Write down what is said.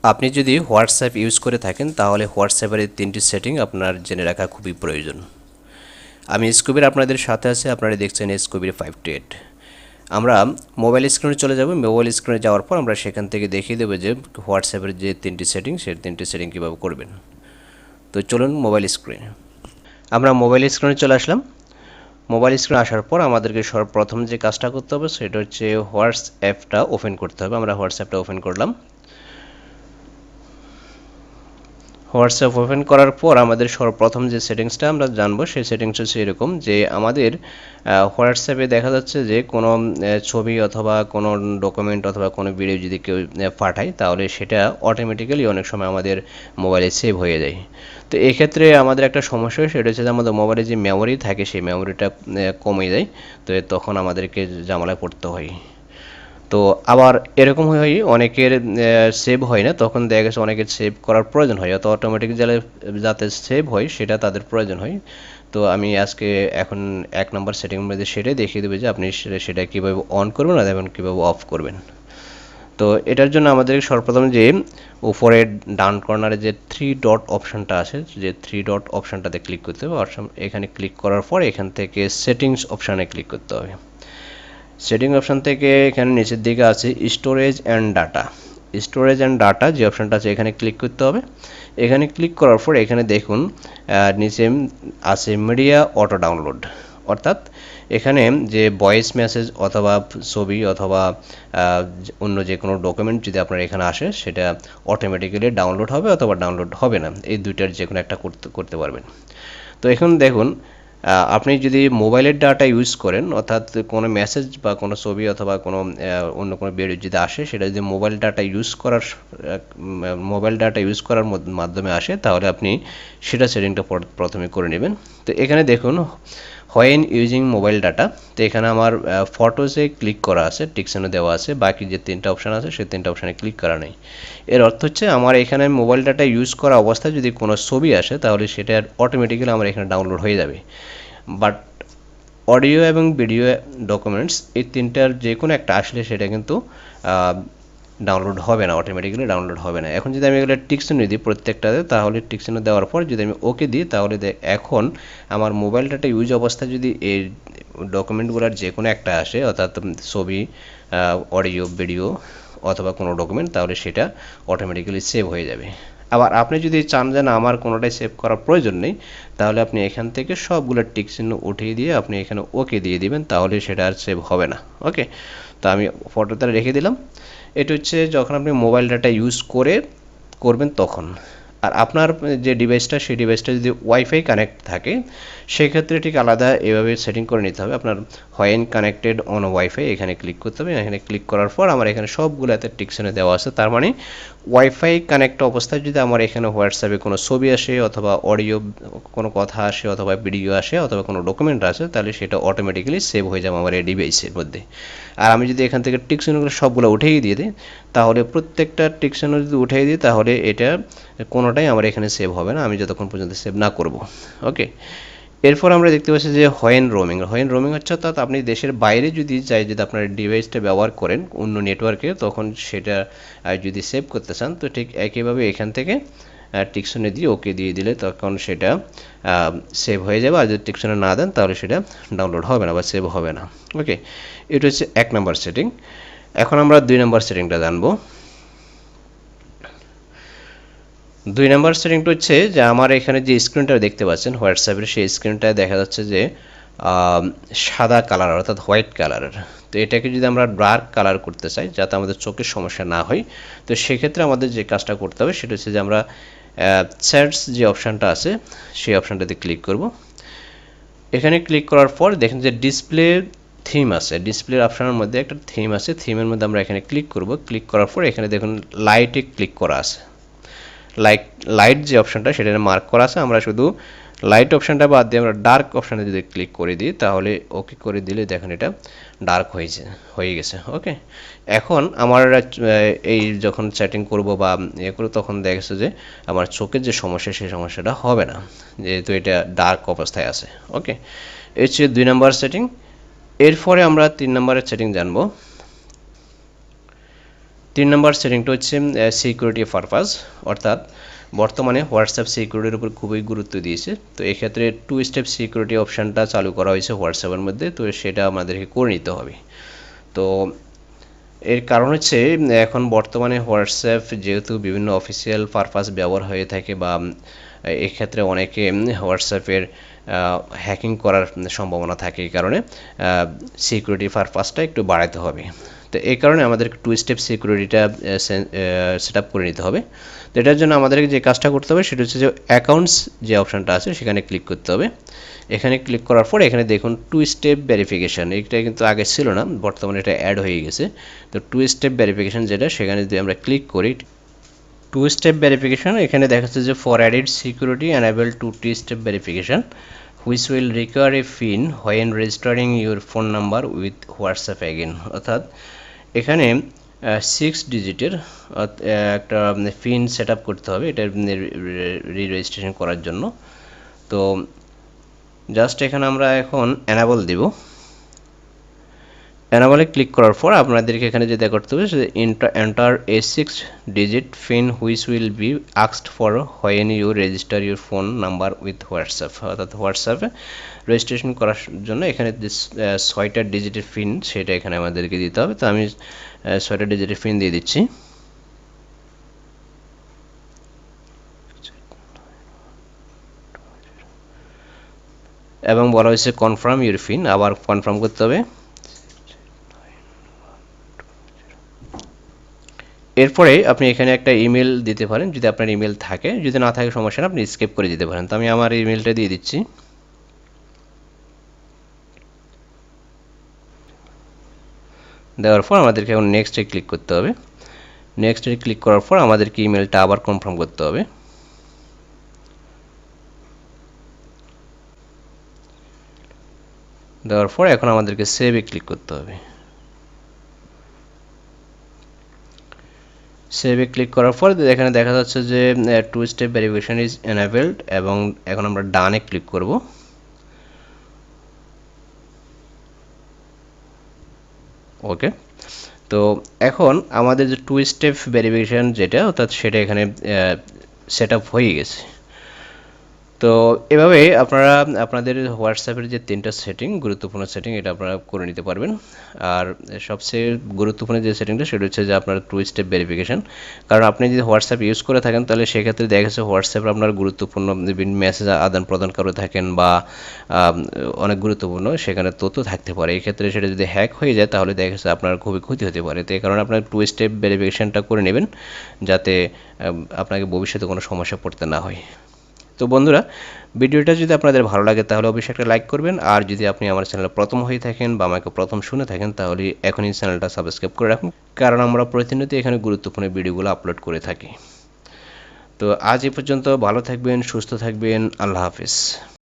আপনি যদি WhatsApp use করে থাকেন তাহলে হোয়াটসঅ্যাপের এই 3টি সেটিং আপনার জেনে রাখা খুবই প্রয়োজন। আমি স্কুবির আপনাদের সাথে আছি, আপনারা দেখছেন স্কুবির 5 to 8। আমরা মোবাইল স্ক্রিনে চলে যাব। মোবাইল স্ক্রিনে যাওয়ার পর আমরা সেখান থেকে দেখিয়ে দেবো যে হোয়াটসঅ্যাপের যে 3টি সেটিং সেই 3টি সেটিং কীভাবে করবেন। তো চলুন মোবাইল স্ক্রিনে। আমরা মোবাইল স্ক্রিনে চলে আসলাম। মোবাইল স্ক্রিনে আসার পর আমাদেরকে সর্বপ্রথম যে কাজটা করতে হবে সেটা হচ্ছে হোয়াটসঅ্যাপটা ওপেন করতে হবে। আমরা হোয়াটসঅ্যাপটা ওপেন করলাম। হোয়াটসঅ্যাপ ওপেন করার পর আমাদের সর্বপ্রথম যে সেটিংসটা আমরা জানবো সেই সেটিংস হচ্ছে এরকম যে আমাদের হোয়াটসঅ্যাপে দেখা যাচ্ছে যে কোনো ছবি অথবা কোনো ডকুমেন্ট অথবা কোনো ভিডিও যদি কেউ পাঠায় তাহলে সেটা অটোমেটিক্যালি অনেক সময় আমাদের মোবাইলে সেভ হয়ে যায়। তো এক্ষেত্রে আমাদের একটা সমস্যা হয়, সেটা হচ্ছে যে আমাদের মোবাইলে যে মেমোরি থাকে সেই মেমোরিটা কমে যায়। তো তখন আমাদেরকে ঝামেলায় পড়তে হয়। তো আবার এরকম হয় অনেকের সেভ হয় না, তখন দেখা গেছে অনেকের সেভ করার প্রয়োজন হয়, অত অটোমেটিক যাতে সেভ হয় সেটা তাদের প্রয়োজন হয়। তো আমি আজকে এখন 1 নম্বর সেটিংয়ের মধ্যে সেটাই দেখিয়ে দেবো যে আপনি সেটা কীভাবে অন করবেন আর এবং কীভাবে অফ করবেন। তো এটার জন্য আমাদের সর্বপ্রথম যে উপরের ডান কর্নারে যে 3 ডট অপশানটা আছে, যে 3 ডট অপশানটাতে ক্লিক করতে হবে। এখানে ক্লিক করার পর এখান থেকে সেটিংস অপশানে ক্লিক করতে হবে। সেটিং অপশান থেকে এখানে নিচের দিকে আছে storage and data. Storage and data যে অপশানটা আছে এখানে ক্লিক করতে হবে। এখানে ক্লিক করার পর এখানে দেখুন নিচে আছে মিডিয়া অটো ডাউনলোড, অর্থাৎ এখানে যে ভয়েস মেসেজ অথবা ছবি অথবা অন্য যে কোনো ডকুমেন্ট যদি আপনার এখানে আসে সেটা অটোমেটিক্যালি ডাউনলোড হবে অথবা ডাউনলোড হবে না, এই দুইটার যে কোনো একটা করতে পারবেন। তো এখন দেখুন আপনি যদি মোবাইলের ডাটা ইউজ করেন, অর্থাৎ কোনো মেসেজ বা কোনো ছবি অথবা কোনো অন্য কোনো ভিডিও যদি আসে সেটা যদি মোবাইল ডাটা ইউজ করার মাধ্যমে আসে তাহলে আপনি সেটা সেটিংটা প্রথমে করে নেবেন। তো এখানে দেখুন হোয়েন ইউজিং মোবাইল ডাটা, তো এখানে আমার ফটোসে ক্লিক করা আছে, টিকসেনে দেওয়া আছে, বাকি যে 3টা অপশান আছে সেই 3টা অপশানে ক্লিক করা নেই। এর অর্থ হচ্ছে আমার এখানে মোবাইল ডাটা ইউজ করা অবস্থায় যদি কোনো ছবি আসে তাহলে সেটা অটোমেটিক্যালি আমার এখানে ডাউনলোড হয়ে যাবে। বাট অডিও এবং ভিডিও ডকুমেন্টস এই 3টার যে কোনো একটা আসলে সেটা কিন্তু ডাউনলোড হবে না, অটোমেটিক্যালি ডাউনলোড হবে না। এখন যদি আমি এগুলো টিকসিনে দিই প্রত্যেকটাতে, তাহলে টিকসিনে দেওয়ার পর যদি আমি ওকে দিই তাহলে এখন আমার মোবাইল ডাটা ইউজ অবস্থায় যদি এই ডকুমেন্টগুলোর যে কোনো একটা আসে, অর্থাৎ ছবি, অডিও, ভিডিও অথবা কোনো ডকুমেন্ট, তাহলে সেটা অটোমেটিক্যালি সেভ হয়ে যাবে। আবার আপনি যদি চান যে না আমার কোনোটাই সেভ করার প্রয়োজন নেই, তাহলে আপনি এখান থেকে সবগুলো টিক চিহ্ন উঠিয়ে দিয়ে আপনি এখানে ওকে দিয়ে দিবেন, তাহলে সেটা আর সেভ হবে না। ওকে, তো আমি ফটোটা রেখে দিলাম। এটা হচ্ছে যখন আপনি মোবাইল ডাটা ইউজ করবেন তখন। আর আপনার যে ডিভাইসটা সেই ডিভাইসটা যদি ওয়াইফাই কানেক্ট থাকে সেক্ষেত্রে ঠিক আলাদা এভাবে সেটিং করে নিতে হবে। আপনার হোয়েন কানেক্টেড অন ওয়াইফাই এখানে ক্লিক করতে হবে। এখানে ক্লিক করার পর আমার এখানে সবগুলোতে টিকসনে দেওয়া আছে, তার মানে ওয়াইফাই কানেক্ট অবস্থায় যদি আমার এখানে হোয়াটসঅ্যাপে কোনো ছবি আসে অথবা অডিও কোনো কথা আসে অথবা ভিডিও আসে অথবা কোনো ডকুমেন্ট আসে তাহলে সেটা অটোমেটিক্যালি সেভ হয়ে যাবে আমার এই ডিভাইসের মধ্যে। আর আমি যদি এখান থেকে টিকসনগুলো সবগুলো উঠিয়ে দিয়ে দিই তাহলে প্রত্যেকটা টিকসন যদি উঠিয়ে দিই তাহলে এটা কোনোটাই আমার এখানে সেভ হবে না আমি যতক্ষণ পর্যন্ত সেভ না করব। ওকে, এরপর আমরা দেখতে পাচ্ছি যে হোয়েন রোমিং হচ্ছে অর্থাৎ আপনি দেশের বাইরে যদি যদি আপনার ডিভাইসটা ব্যবহার করেন অন্য নেটওয়ার্কে, তখন সেটা যদি সেভ করতে চান তো ঠিক একইভাবে এখান থেকে টিকসনে দিয়ে ওকে দিয়ে দিলে তখন সেটা সেভ হয়ে যাবে। আর যদি টিকসনে না দেন তাহলে সেটা ডাউনলোড হবে না বা সেভ হবে না। ওকে, এটা হচ্ছে 1 নম্বর সেটিং। এখন আমরা 2 নম্বর সেটিংটা জানবো। 2 নম্বর সেটিংটা হচ্ছে যে আমার এখানে যে স্ক্রিনটা দেখতে পাচ্ছেন হোয়াটসঅ্যাপের, সেই স্ক্রিনটায় দেখা যাচ্ছে যে সাদা কালার অর্থাৎ হোয়াইট কালারের। তো এটাকে যদি আমরা ডার্ক কালার করতে চাই যাতে আমাদের চোখের সমস্যা না হয়, তো সেক্ষেত্রে আমাদের যে কাজটা করতে হবে সেটা হচ্ছে যে আমরা চ্যাটস যে অপশানটা আছে সেই অপশানটাতে ক্লিক করব। এখানে ক্লিক করার পর দেখেন যে ডিসপ্লে থিম আছে, ডিসপ্লের অপশানের মধ্যে একটা থিম আছে, থিমের মধ্যে আমরা এখানে ক্লিক করব। ক্লিক করার পর এখানে দেখুন লাইটে ক্লিক করা আছে, লাইট যে অপশানটা সেটা মার্ক করা আছে। আমরা শুধু লাইট অপশানটা বাদ দিয়ে আমরা ডার্ক অপশানে যদি ক্লিক করে দিই তাহলে ওকে করে দিলে দেখেন এটা ডার্ক হয়ে গেছে। ওকে, এখন আমার এই যখন সেটিং করব বা করব তখন দেখা গেছে যে আমার চোখের যে সমস্যা সেই সমস্যাটা হবে না, যেহেতু এটা ডার্ক অবস্থায় আছে। ওকে, এই হচ্ছে 2 নম্বর সেটিং। এরপরে আমরা 3 নম্বরের সেটিং জানবো। 3 নম্বর সেটিংটা হচ্ছে সিকিউরিটি পারপাস, অর্থাৎ বর্তমানে হোয়াটসঅ্যাপ সিকিউরিটির উপর খুবই গুরুত্ব দিয়েছে। তো এক্ষেত্রে 2 স্টেপ সিকিউরিটি অপশানটা চালু করা হয়েছে হোয়াটসঅ্যাপের মধ্যে, তো সেটা আমাদেরকে করে নিতে হবে। তো এর কারণ হচ্ছে এখন বর্তমানে হোয়াটসঅ্যাপ যেহেতু বিভিন্ন অফিসিয়াল পারপাস ব্যবহার হয়ে থাকে, বা এক্ষেত্রে অনেকে হোয়াটসঅ্যাপের হ্যাকিং করার সম্ভাবনা থাকে, এই কারণে সিকিউরিটি পারপাসটা একটু বাড়াতে হবে। তো এই কারণে আমাদেরকে 2 স্টেপ সিকিউরিটিটা সেট আপ করে নিতে হবে। তো এটার জন্য আমাদেরকে যে কাজটা করতে হবে সেটা হচ্ছে যে অ্যাকাউন্টস যে অপশানটা আছে সেখানে ক্লিক করতে হবে। এখানে ক্লিক করার পর এখানে দেখুন 2 স্টেপ ভেরিফিকেশান, এটা কিন্তু আগে ছিল না, বর্তমানে এটা অ্যাড হয়ে গেছে। তো 2 স্টেপ ভেরিফিকেশান যেটা, সেখানে যদি আমরা ক্লিক করি 2 স্টেপ ভেরিফিকেশান, এখানে দেখাচ্ছে যে for added security enable 2 step verification which will require a PIN when registering your phone number with WhatsApp again, অর্থাৎ এখানে 6 ডিজিটের একটা পিন সেট আপ করতে হবে এটা রেজিস্ট্রেশন করার জন্য। তো জাস্ট এখানে আমরা এখন এনাবল দিব। এনাবলে ক্লিক করার পর আপনাদেরকে এখানে যেটা করতে হবে যে enter a 6 digit pin which will be asked for when you register your phone number with WhatsApp, অর্থাৎ হোয়াটসঅ্যাপে রেজিস্ট্রেশন করার জন্য এখানে যে 6টা ডিজিটের পিন সেটা এখানে আমাদেরকে দিতে হবে। তো আমি 6টা ডিজিটের পিন দিয়ে দিচ্ছি। এবং বলা হয়েছে কনফার্ম ইউর পিন, আবার কনফার্ম করতে হবে। এরপরে আপনি এখানে একটা ইমেল দিতে পারেন যদি আপনার ইমেল থাকে, যদি না থাকে সমস্যা না, আপনি স্কিপ করে দিতে পারেন। তো আমি আমার ইমেলটা দিয়ে দিচ্ছি। দেওয়ার পর আমাদেরকে এখন নেক্সটে ক্লিক করতে হবে। নেক্সটে ক্লিক করার পর আমাদেরকে ইমেলটা আবার কনফার্ম করতে হবে। দেওয়ার পর এখন আমাদেরকে সেভে ক্লিক করতে হবে। সেভে ক্লিক করার পর এখানে দেখা যাচ্ছে যে 2 স্টেপ ভেরিফিকেশন ইজ এনেবলড, এবং এখন আমরা ডানে ক্লিক করব। ওকে, তো এখন আমাদের যে 2 স্টেপ ভেরিফিকেশন যেটা, অর্থাৎ সেটা এখানে সেট আপ হয়ে গেছে। তো এভাবে আপনারা আপনাদের হোয়াটসঅ্যাপের যে 3টা সেটিং, গুরুত্বপূর্ণ সেটিং, এটা আপনারা করে নিতে পারবেন। আর সবচেয়ে গুরুত্বপূর্ণ যে সেটিংটা সেটা হচ্ছে যে আপনার 2 স্টেপ ভেরিফিকেশন। কারণ আপনি যদি হোয়াটসঅ্যাপ ইউজ করে থাকেন তাহলে সেক্ষেত্রে দেখা গেছে হোয়াটসঅ্যাপে আপনার গুরুত্বপূর্ণ বিভিন্ন মেসেজ আদান প্রদান করে থাকেন, বা অনেক গুরুত্বপূর্ণ সেখানে তথ্য থাকতে পারে। এই ক্ষেত্রে সেটা যদি হ্যাক হয়ে যায় তাহলে দেখা গেছে আপনার খুবই ক্ষতি হতে পারে। তো এই কারণে আপনার 2 স্টেপ ভেরিফিকেশনটা করে নেবেন, যাতে আপনাকে ভবিষ্যতে কোনো সমস্যা পড়তে না হয়। তো বন্ধুরা, ভিডিওটা যদি আপনাদের ভালো লাগে তাহলে অবশ্যই একটা লাইক করবেন। আর যদি আপনি আমার চ্যানেলে প্রথম হয়ে থাকেন বা আমাকে প্রথম শুনে থাকেন তাহলে এখনই চ্যানেলটা সাবস্ক্রাইব করে রাখুন, কারণ আমরা প্রতিনিয়ত এখানে গুরুত্বপূর্ণ ভিডিওগুলো আপলোড করে থাকি। তো আজ এ পর্যন্ত, ভালো থাকবেন, সুস্থ থাকবেন, আল্লাহ হাফেজ।